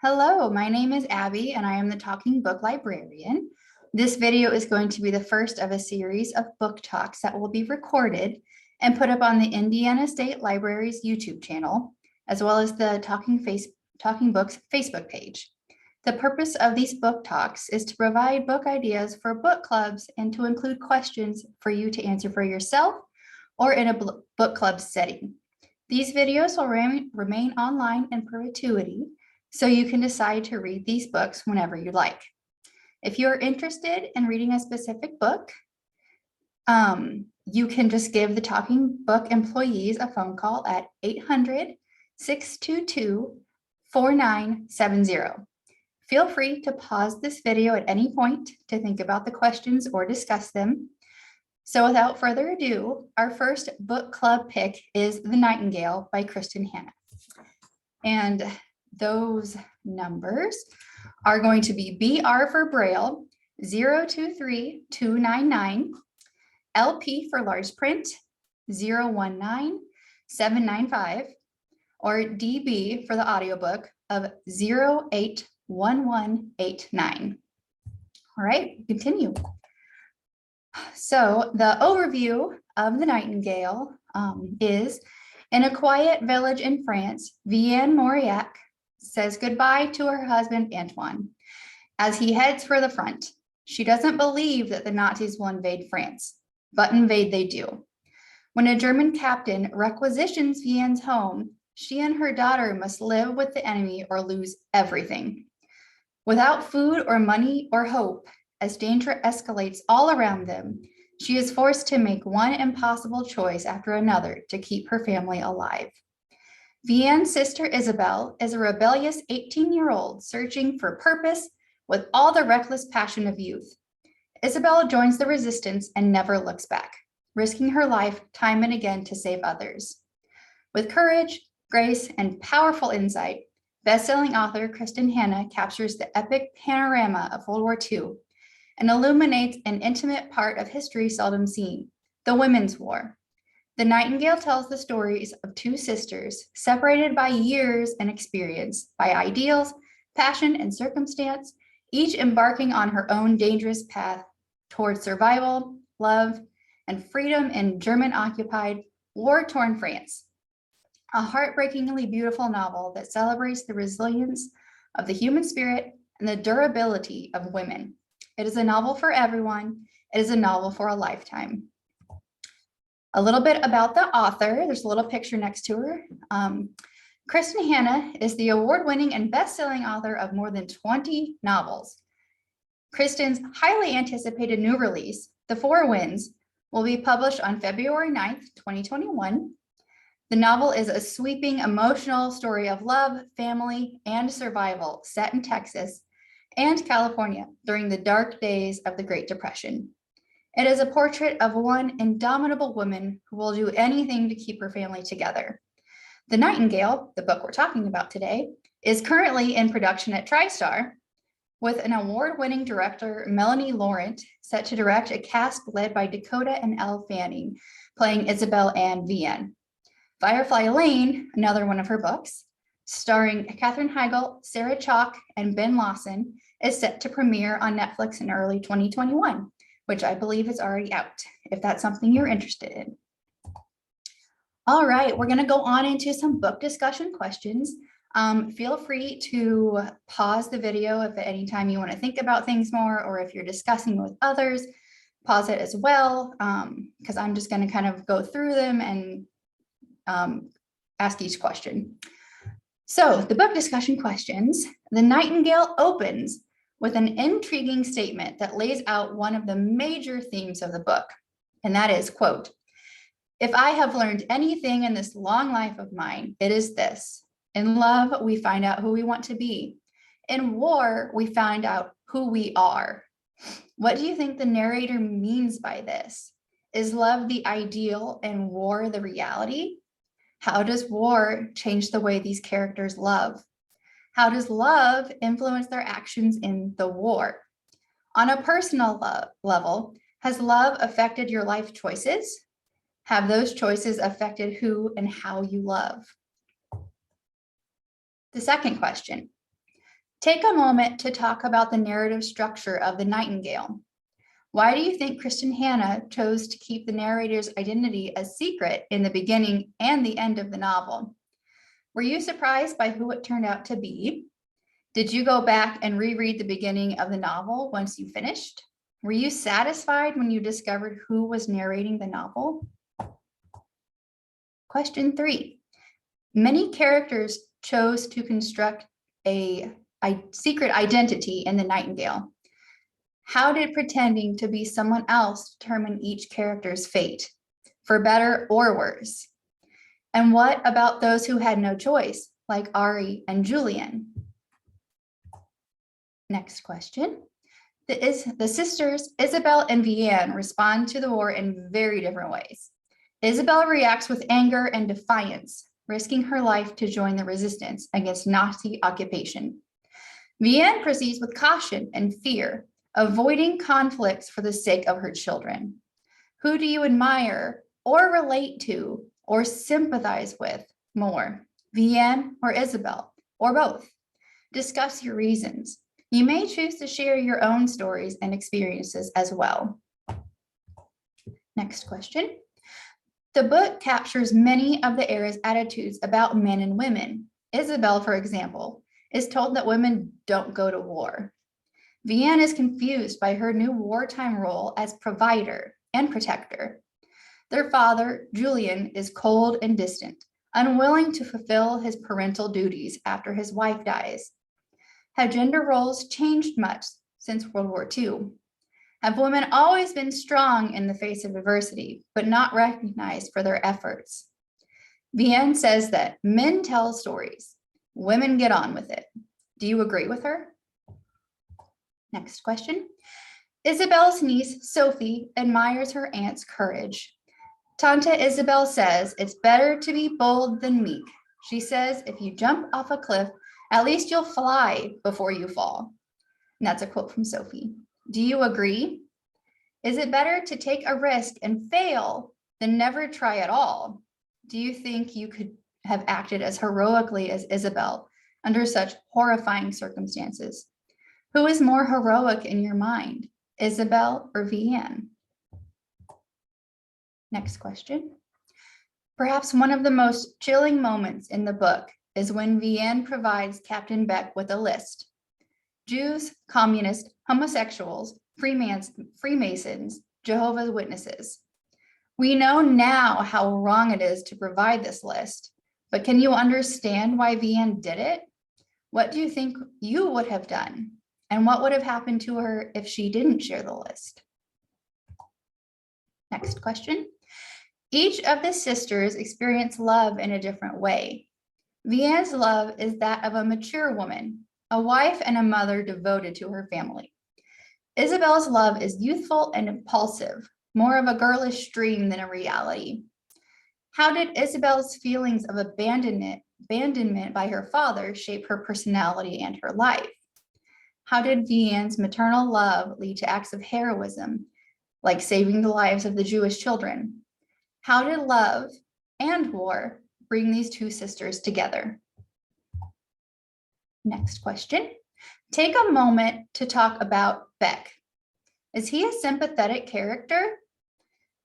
Hello, my name is Abby and I am the Talking Book Librarian. This video is going to be the first of a series of book talks that will be recorded and put up on the Indiana State Library's YouTube channel, as well as the Talking Books Facebook page. The purpose of these book talks is to provide book ideas for book clubs and to include questions for you to answer for yourself or in a book club setting. These videos will remain online in perpetuity, so you can decide to read these books whenever you like. If you're interested in reading a specific book, you can just give the Talking Book employees a phone call at 800-622-4970. Feel free to pause this video at any point to think about the questions or discuss them. So without further ado, our first book club pick is The Nightingale by Kristin Hannah. And those numbers are going to be BR for Braille 023299, LP for large print 019795, or DB for the audiobook of 081189. All right, continue. So the overview of The Nightingale is, in a quiet village in France, Vienne Mauriac says goodbye to her husband, Antoine, as he heads for the front. She doesn't believe that the Nazis will invade France, but invade they do. When a German captain requisitions Vienne's home, she and her daughter must live with the enemy or lose everything. Without food or money or hope, as danger escalates all around them, she is forced to make one impossible choice after another to keep her family alive. Vienne's sister Isabel is a rebellious 18-year-old searching for purpose with all the reckless passion of youth. Isabel joins the resistance and never looks back, risking her life time and again to save others. With courage, grace, and powerful insight, best-selling author Kristin Hannah captures the epic panorama of World War II and illuminates an intimate part of history seldom seen, the Women's War. The Nightingale tells the stories of two sisters separated by years and experience, by ideals, passion, and circumstance, each embarking on her own dangerous path towards survival, love, and freedom in German-occupied, war-torn France. A heartbreakingly beautiful novel that celebrates the resilience of the human spirit and the durability of women. It is a novel for everyone. It is a novel for a lifetime. A little bit about the author. There's a little picture next to her. Kristin Hannah is the award-winning and best-selling author of more than 20 novels. Kristin's highly anticipated new release, The Four Winds, will be published on February 9th, 2021. The novel is a sweeping, emotional story of love, family, and survival set in Texas and California during the dark days of the Great Depression. It is a portrait of one indomitable woman who will do anything to keep her family together. The Nightingale, the book we're talking about today, is currently in production at TriStar, with an award-winning director, Melanie Laurent, set to direct a cast led by Dakota and Elle Fanning, playing Isabel and Vienne. Firefly Lane, another one of her books, starring Katherine Heigl, Sarah Chalke, and Ben Lawson, is set to premiere on Netflix in early 2021, which I believe is already out, if that's something you're interested in. All right, we're gonna go on into some book discussion questions. Feel free to pause the video if at any time you wanna think about things more, or if you're discussing with others, pause it as well, because I'm just gonna kind of go through them and ask each question. So the book discussion questions. The Nightingale opens with an intriguing statement that lays out one of the major themes of the book, and that is, quote, "If I have learned anything in this long life of mine, it is this. In love, we find out who we want to be. In war, we find out who we are." What do you think the narrator means by this? Is love the ideal and war the reality? How does war change the way these characters love? How does love influence their actions in the war? On a personal level, has love affected your life choices? Have those choices affected who and how you love? The second question, Take a moment to talk about the narrative structure of the Nightingale. Why do you think Kristen Hanna chose to keep the narrator's identity a secret in the beginning and the end of the novel? Were you surprised by who it turned out to be? Did you go back and reread the beginning of the novel once you finished? Were you satisfied when you discovered who was narrating the novel? Question 3. Many characters chose to construct a secret identity in the Nightingale. How did pretending to be someone else determine each character's fate, for better or worse? And what about those who had no choice, like Ari and Julian? Next question. The sisters, Isabel and Vianne, respond to the war in very different ways. Isabel reacts with anger and defiance, risking her life to join the resistance against Nazi occupation. Vianne proceeds with caution and fear, avoiding conflicts for the sake of her children. Who do you admire or relate to or sympathize with more, Vianne or Isabel, or both? Discuss your reasons. You may choose to share your own stories and experiences as well. Next question. The book captures many of the era's attitudes about men and women. Isabel, for example, is told that women don't go to war. Vianne is confused by her new wartime role as provider and protector. Their father, Julian, is cold and distant, unwilling to fulfill his parental duties after his wife dies. Have gender roles changed much since World War II? Have women always been strong in the face of adversity, but not recognized for their efforts? Vianne says that men tell stories, women get on with it. Do you agree with her? Next question. Isabel's niece, Sophie, admires her aunt's courage. Tante Isabel says it's better to be bold than meek. She says if you jump off a cliff, at least you'll fly before you fall. And that's a quote from Sophie. Do you agree? Is it better to take a risk and fail than never try at all? Do you think you could have acted as heroically as Isabel under such horrifying circumstances? Who is more heroic in your mind, Isabel or Vianne? Next question. Perhaps one of the most chilling moments in the book is when Vianne provides Captain Beck with a list. Jews, communists, homosexuals, Freemasons, Jehovah's Witnesses. We know now how wrong it is to provide this list, but can you understand why Vianne did it? What do you think you would have done? And what would have happened to her if she didn't share the list? Next question. Each of the sisters experience love in a different way. Vianne's love is that of a mature woman, a wife and a mother devoted to her family. Isabel's love is youthful and impulsive, more of a girlish dream than a reality. How did Isabel's feelings of abandonment by her father shape her personality and her life? How did Vianne's maternal love lead to acts of heroism, like saving the lives of the Jewish children? How did love and war bring these two sisters together? Next question. Take a moment to talk about Beck. Is he a sympathetic character?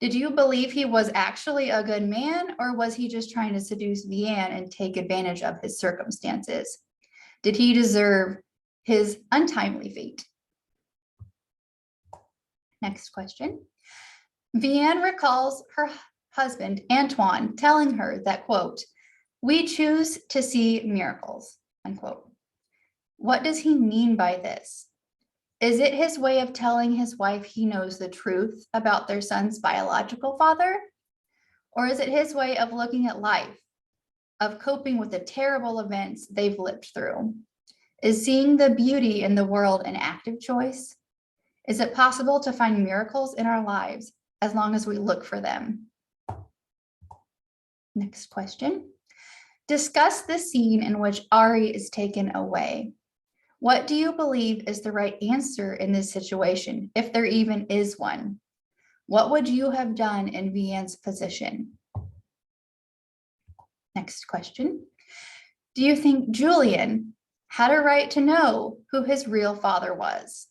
Did you believe he was actually a good man, or was he just trying to seduce Vianne and take advantage of his circumstances? Did he deserve his untimely fate? Next question. Vianne recalls her husband, Antoine, telling her that, quote, "We choose to see miracles," unquote. What does he mean by this? Is it his way of telling his wife he knows the truth about their son's biological father? Or is it his way of looking at life, of coping with the terrible events they've lived through? Is seeing the beauty in the world an active choice? Is it possible to find miracles in our lives as long as we look for them? Next question. Discuss the scene in which Ari is taken away. What do you believe is the right answer in this situation, if there even is one? What would you have done in Vianne's position? Next question. Do you think Julian had a right to know who his real father was.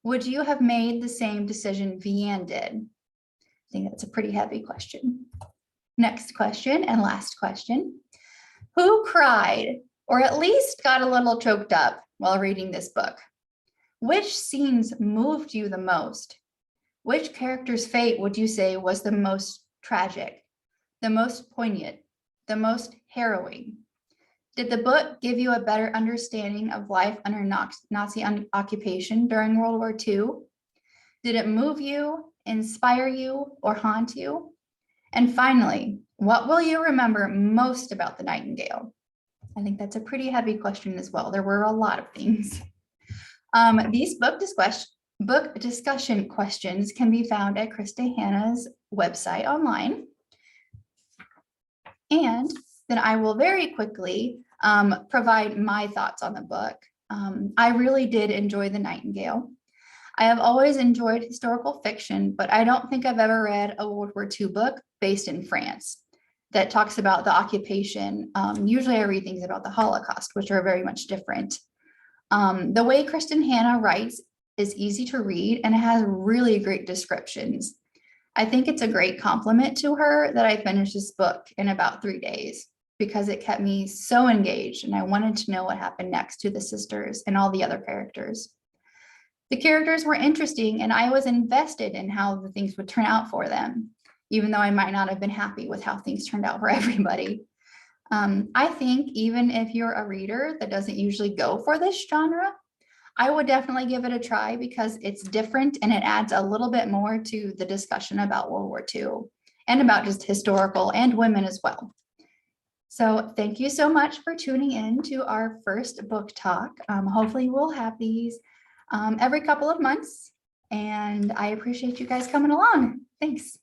Would you have made the same decision Vianne did? I think that's a pretty heavy question. Next question and last question. Who cried or at least got a little choked up while reading this book? Which scenes moved you the most? Which character's fate would you say was the most tragic, the most poignant, the most harrowing? Did the book give you a better understanding of life under Nazi occupation during World War II? Did it move you, inspire you, or haunt you? And finally, what will you remember most about the Nightingale? I think that's a pretty heavy question as well. There were a lot of things. These book discussion questions can be found at Krista Hanna's website online. And then I will very quickly provide my thoughts on the book. I really did enjoy The Nightingale. I have always enjoyed historical fiction, but I don't think I've ever read a World War II book based in France that talks about the occupation. Usually I read things about the Holocaust, which are very much different. The way Kristen Hanna writes is easy to read and it has really great descriptions. I think it's a great compliment to her that I finished this book in about 3 days because it kept me so engaged and I wanted to know what happened next to the sisters and all the other characters. The characters were interesting and I was invested in how the things would turn out for them, even though I might not have been happy with how things turned out for everybody. I think even if you're a reader that doesn't usually go for this genre, I would definitely give it a try because it's different and it adds a little bit more to the discussion about World War II and about just historical and women as well. So thank you so much for tuning in to our first book talk. Hopefully we'll have these every couple of months and I appreciate you guys coming along. Thanks.